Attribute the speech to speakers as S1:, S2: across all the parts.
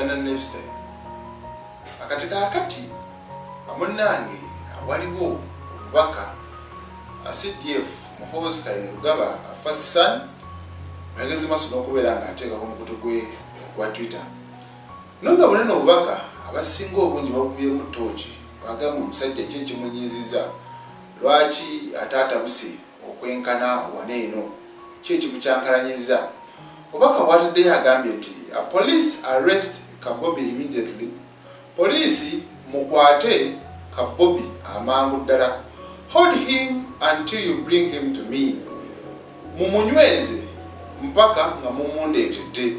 S1: Uganda lifestyle. Akatika akati amunange waliwo obubaka CDF Muhoozi Kainerugaba first son magezi maso n'okubeera nga ateekako omukutu gwe gwa Twitter. Nonga bunene obubaka abasinga obungi babubye mu ttooki bagamba omusajja kye kimunyiiziza lwaki ataatabuse okwenkana waneeno ki ekimukyankalanyiza. Obubaka bwataddeyo agambye nti police arrest Kabobi immediately. Polisi mukwate Kabobi amangu ddala. Hold him until you bring him to me. Mumunyweze mpaka nga mumundeetedde.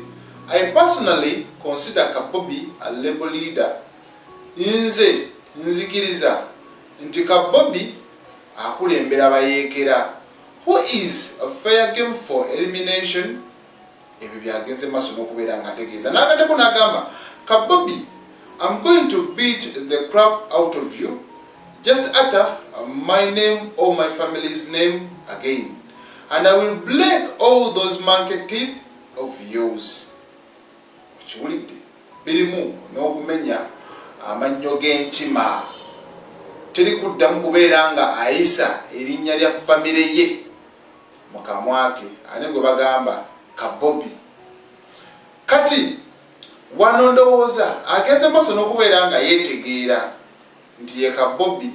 S1: I personally consider Kabobi a labor leader. Nze nzikiriza nti Kabobi akulembera bayeekera. Who is a fair game for elimination? Ebyo byagenze maso n'okubeera nga ategeeza. N'agateko n'agamba Kabobi, I'm going to beat the crap out of you. Just utter my name or my family's name again, and I will break all those monkey teeth of yours. Kiwulidde birimu n'okumenya amannyo g'enkima. Teri kuddamu kubeera nga ayisa erinnya lya famire ye mu kamwa ke ane gwe bagamba Kabobi. Kati wano ndowooza ageze maaso n'okubeera nga yeetegeera nti ye Kabobi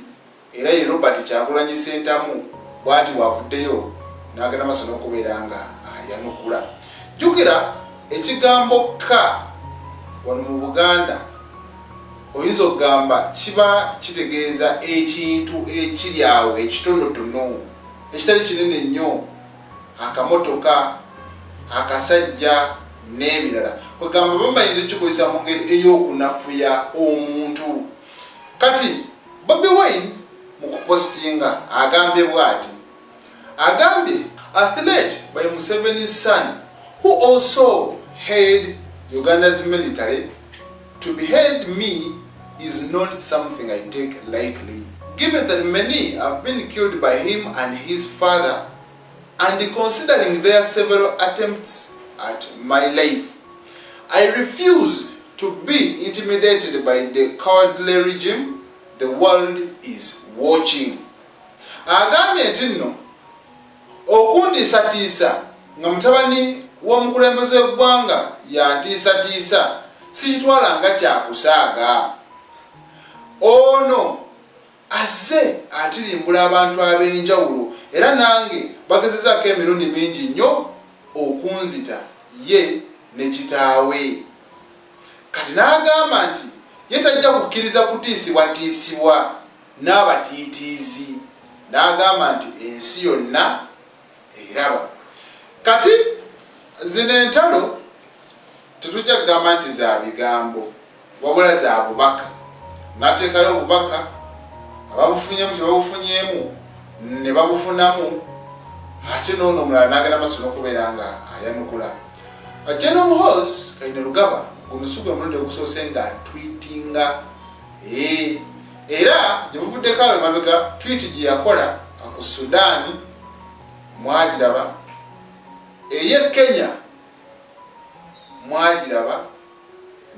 S1: era ye Robert Kyagulanyi Ssentamu bw'ati wavuddeyo n'agenda maaso n'okubeera nga ayanukula. Jjukira ekigambo ka wano mu Buganda oyinza okugamba kiba kitegeeza ekintu ekiri awo ekitonotono ekitali kinene nnyo, akamotoka, akasajja n'ebirala. Kwegamba bamayinza ekikozesa mu ngeri ey'okunafuya omuntu. Kati Bobi Wine mu kupositinga agambye bw'ati, agambye a threat by Museveni's son who also head Uganda's military to behead me is not something I take lightly, given that many have been killed by him and his father, and considering their several attempts at my life. I refuse to be intimidated by the cowardly regime. The world is watching. Agambye nti nno okuntiisatiisa nga mutabani w'omukulembeze w'eggwanga yantiisatiisa sikitwala nga kyakusaaga. Ono azze atirimbula abantu ab'enjawulo era nange bagezezaako emirundi mingi nnyo okunzita ye ne kitaawe. Kati n'agamba nti ye tajja kukkiriza kutiisibwatiisibwa n'abatiitiizi. N'agamba nti ensi yonna eraba. Kati zino entalo tetujja kugamba nti za bigambo wabula za bubaka. N'ateekayo obubaka ababufunyemu kye babufunyemu ne babufunamu ate n'ono omulala n'agenda maaso n'okubeera nga ayanukula. General Muhoozi Kainerugaba guno si gwe mulundi ogusoose nga tweetinga. Era gye buvuddeko awo emabega tweet gye yakola ku Sudaani mwagiraba, ey'e Kenya mwagiraba,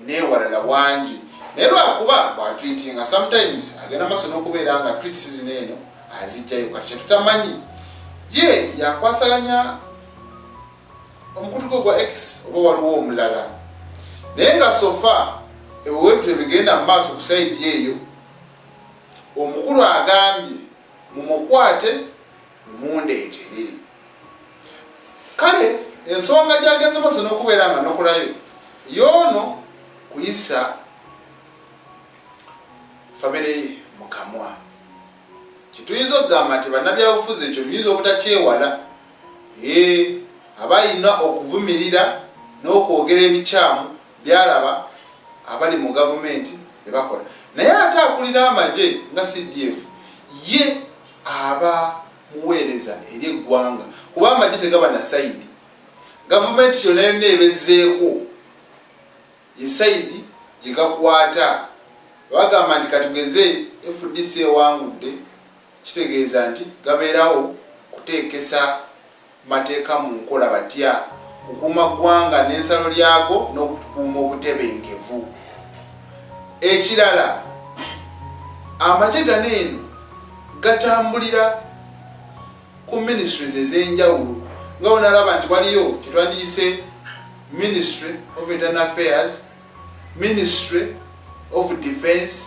S1: n'ewalala wangi. Naye lwakuba bw'atweetinga sometimes agenda maaso n'okubeera nga tweets zino eno azijjayo. Kati kye tutamanyi ye yakwasaganya omukutuko gwa X oba waliwo omulala. Naye nga sofa ebyo bigenda mu maaso ku sayidi eyo, omukulu agambye mumukwate mumundeetere. Kale ensonga gy'agenze maaso n'okubeera nga nokolayo y'ono kuyisa famire ye mu kamwa. Kituyinza okugamba nti bannabyabufuzi ekyo biyinza obutakyewala. Abayina okuvumirira n'okwogera ebikyamu byalaba abali mu gavumenti ne bakola. Naye ate akulira amagye nga CDF ye aba muweereza eri eggwanga, kuba amagye tegaba na sayidi. Gavumenti yonna yonna ebezzeeko ye sayidi gye gakwata. Bagamba nti katugeze FDC ewangudde, kitegeeza nti gabeerawo kuteekesa mateeka mu nkola batya kukuuma ggwanga n'ensalo lyago n'okukuuma obutebenkevu. Ekirala, amagye gano eno gatambulira ku ministries ez'enjawulo nga onalaba nti waliyo kyetwandiyise Ministry of Internal Affairs, Ministry of Defense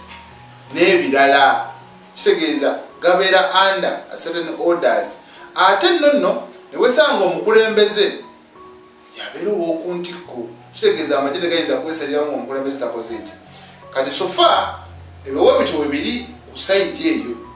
S1: n'ebirala. Kitegeeza gabeera under a certain orders. Ate nno ne wesanga omukulembeze yabeera ow'okuntikko. Kitegeeza amagye tegayinza kwesaliramu omukulembeze takoze eki. Kati sofa ebiwo bityo biri ku sayiti eyo